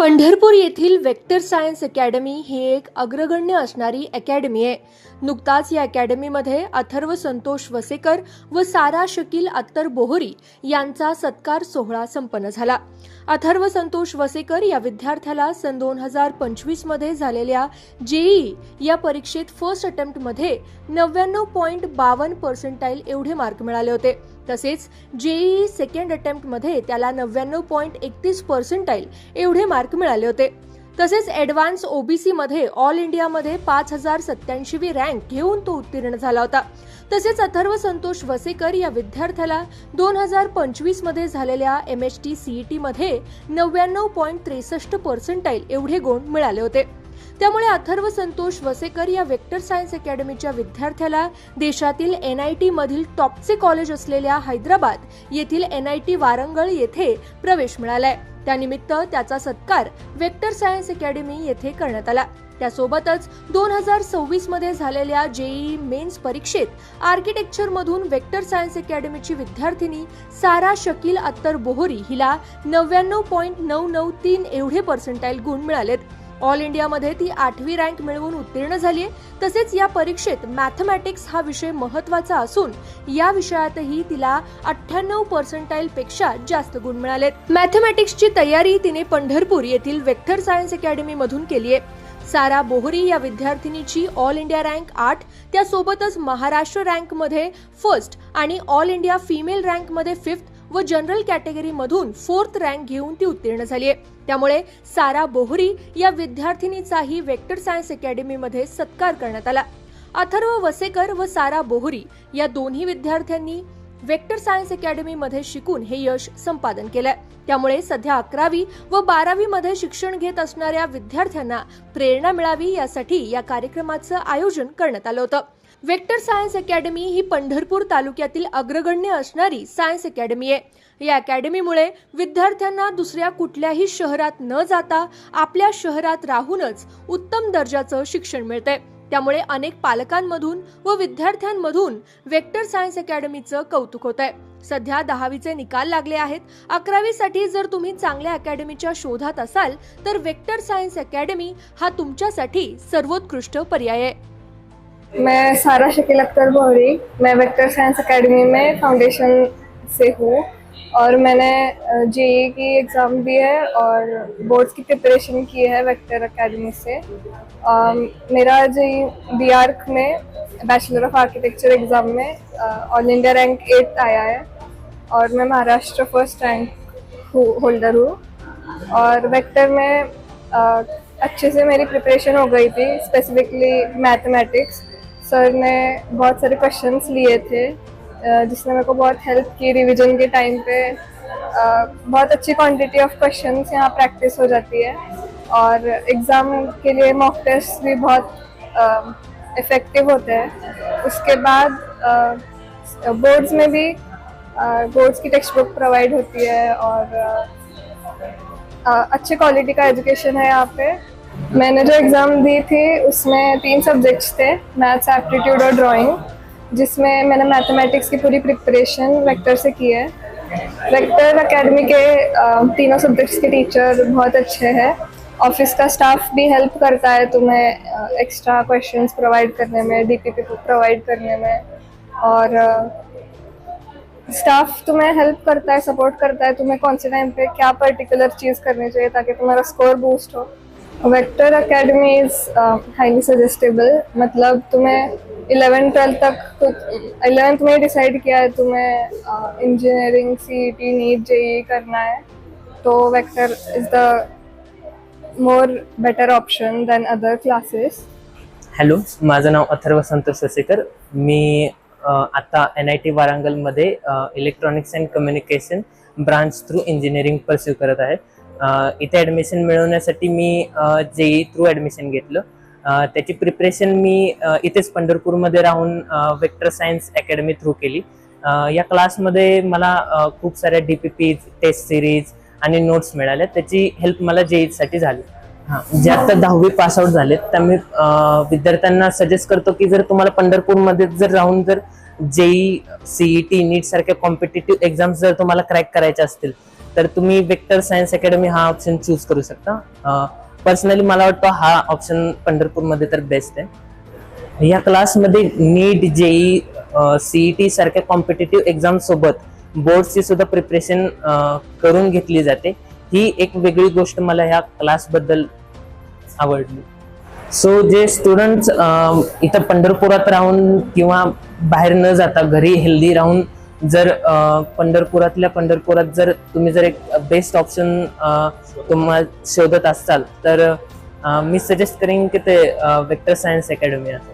पंढरपूर येथील vector science academy ही एक अग्रगण्य असणारी अकॅडमी आहे. नुकताच या अकॅडमीमध्ये अथर्व संतोष वसेकर व सारा शकील अत्तर बोहरी यांचा सत्कार सोहळा संपन्न झाला. अथर्व संतोष वसेकर या विद्यार्थ्याला सन 2025 मध्ये झालेल्या जेईई या परीक्षेत फर्स्ट अटेम्प्टमध्ये 99.52% एवढे मार्क मिळाले होते. तसेच जेईई सेकंड अटेम्प्टमध्ये त्याला 99.31% एवढे मार्क मिळाले होते. तसेच ॲडव्हान्स ओबीसी मध्ये ऑल इंडियामध्ये 5087वी रँक घेऊन तो उत्तीर्ण झाला होता. तसेच अथर्व संतोष वसेकर या विद्यार्थ्याला 2025 मध्ये झालेल्या MHT CET मध्ये 99.63% एवढे गुण मिळाले होते. त्यामुळे अथर्व संतोष वसेकर या वेक्टर सायन्स अकॅडमीच्या विद्यार्थ्याला देशातील NIT मधील टॉपचे कॉलेज असलेल्या हैदराबाद येथील NIT वारंगळ येथे प्रवेश मिळालाय. त्यानिमित्त त्याचा सत्कार वेक्टर सायन्स अकॅडमी येथे करण्यात आला. त्यासोबतच 2026 मध्ये झालेल्या जेईई मेन्स परीक्षेत आर्किटेक्चर मधून वेक्टर सायन्स अकॅडमीची विद्यार्थिनी सारा शकील अत्तर बोहरी हिला 99.993 एवढे पर्सेंटाइल गुण मिळालेत. ऑल इंडियामध्ये ती 8वी रँक मिळवून उत्तीर्ण झालीय. तसेच या परीक्षेत मॅथमॅटिक्स हा विषय महत्त्वाचा असून या विषयातही तिला 98% पेक्षा जास्त गुण मिळालेत. मॅथमॅटिक्सची तयारी तिने पंढरपूर येथील वेक्टर सायन्स अकॅडमी मधून केली आहे. सारा बोहरी या विद्यार्थिनीची ऑल इंडिया रँक 8, त्यासोबतच महाराष्ट्र रँक मध्ये फर्स्ट आणि ऑल इंडिया फिमेल रँक मध्ये 5th व जनरल कॅटेगरी मधून 4th रँक घेऊन ती उत्तीर्ण झाली आहे. त्यामुळे सारा बोहरी या विद्यार्थिनीचाही वेक्टर सायन्स अकॅडमी मध्ये सत्कार करण्यात आला. अथर्व वसेकर व सारा बोहरी या दोन्ही विद्यार्थ्यांनी वेक्टर सायन्स अकॅडमी मध्ये शिकून हे यश संपादन केलंय. त्यामुळे सध्या 11वी व 12वी मध्ये शिक्षण घेत असणाऱ्या विद्यार्थ्यांना प्रेरणा मिळावी यासाठी या कार्यक्रमाचं आयोजन करण्यात आलं होतं. वेक्टर सायन्स अकॅडमी ही पंढरपूर तालुक्यातील अग्रगण्य असणारी सायन्स अकॅडमी आहे. या अकॅडमीमुळे विद्यार्थ्यांना दुसऱ्या कुठल्याही शहरात न जाता आपल्या शहरात राहूनच उत्तम दर्जाचं शिक्षण मिळतंय. त्यामुळे अनेक पालकांमधून व विद्यार्थ्यांमधून वेक्टर सायन्स अकॅडमीचं कौतुक होतंय. सध्या 10वीचे निकाल लागले आहेत. 11वी साठी जर तुम्ही चांगल्या अकॅडमीच्या शोधात असाल तर वेक्टर सायन्स अकॅडमी हा तुमच्यासाठी सर्वोत्कृष्ट पर्याय आहे. मैं सारा शकील अख्तर बोहरी, मैं वेक्टर साइंस एकेडमी में फाउंडेशन से हूँ और मैंने जेईई की एग्ज़ाम दी है और बोर्ड्स की प्रिपरेशन की है वेक्टर एकेडमी से. मेरा जेईई BArch में बैचलर ऑफ आर्किटेक्चर एग्ज़ाम में ऑल इंडिया रैंक 8 आया है और मैं महाराष्ट्र फर्स्ट रैंक होल्डर हूँ. और वेक्टर में अच्छे से मेरी प्रिपरेशन हो गई थी, स्पेसिफिकली मैथमेटिक्स. सर ने बहुत सारे क्वेश्चंस लिए थे जिसने मेरे को बहुत हेल्प की रिवीजन के टाइम पे. बहुत अच्छी क्वांटिटी ऑफ क्वेश्चंस यहाँ प्रैक्टिस हो जाती है और एग्ज़ाम के लिए मॉक टेस्ट भी बहुत इफ़ेक्टिव होते हैं. उसके बाद बोर्ड्स में भी बोर्ड्स की टेक्स्ट बुक प्रोवाइड होती है और अच्छी क्वालिटी का एजुकेशन है यहाँ पे. मैंने जो एग्ज़ाम दी थी उसमें 3 सब्जेक्ट्स थे, मैथ्स, एप्टीट्यूड और ड्राइंग, जिसमें मैंने मैथमेटिक्स की पूरी प्रिपरेशन वेक्टर से की है. वेक्टर एकेडमी के तीनों सब्जेक्ट्स के टीचर बहुत अच्छे हैं. ऑफिस का स्टाफ भी हेल्प करता है तुम्हें एक्स्ट्रा क्वेश्चंस प्रोवाइड करने में, DPP प्रोवाइड करने में, और स्टाफ तुम्हें हेल्प करता है, सपोर्ट करता है तुम्हें कौन से टाइम पे क्या पर्टिकुलर चीज़ करनी चाहिए ताकि तुम्हारा स्कोर बूस्ट हो. Vector academy is highly suggestible. मतलब तुम्हें 11th-12th तक 11th में डिसाइड किया है तुम्हें इंजीनियरिंग, CET, नीट, जेईई करना है, तो vector is the more better option than other classes. Hello, माझं नाव अथर्व संतोष वसेकर. मी आता NIT वारंगलमध्ये electronics and communication branch through engineering pursue करत आहे. इथे ॲडमिशन मिळवण्यासाठी मी जेईई थ्रू ॲडमिशन घेतलं. त्याची प्रिपरेशन मी इथेच पंढरपूरमध्ये राहून वेक्टर सायन्स अकॅडमी थ्रू केली. या क्लासमध्ये मला खूप साऱ्या DPP, टेस्ट सिरीज आणि नोट्स मिळाल्या. त्याची हेल्प मला जेईईसाठी झाली. जे आता 10वी पासआउट झालेत त्या मी विद्यार्थ्यांना सजेस्ट करतो की जर तुम्हाला पंढरपूरमध्ये जर राहून जर जेईई, CET, नीट सारख्या कॉम्पिटिटिव्ह एक्झाम्स जर तुम्हाला क्रॅक करायच्या असतील तर तुम्ही वेक्टर सायन्स अकॅडमी हा ऑप्शन चूज करू शकता. पर्सनली मला वाटतं हा ऑप्शन पंढरपूरमध्ये तर बेस्ट आहे. या क्लासमध्ये नीट, जेई, सीईटी सारख्या कॉम्पिटेटिव्ह एक्झाम सोबत बोर्डची सुद्धा प्रिपरेशन करून घेतली जाते. ही एक वेगळी गोष्ट मला ह्या क्लासबद्दल आवडली. सो जे स्टुडंट्स इथं पंढरपुरात राहून किंवा बाहेर न जाता घरी हेल्दी राहून जर पंढरपुरातल्या पंढरपुरात जर तुम्ही जर एक बेस्ट ऑप्शन तुम्हाला शोधत असाल तर मी सजेस्ट करेन की ते वेक्टर सायन्स अकॅडमी आहे.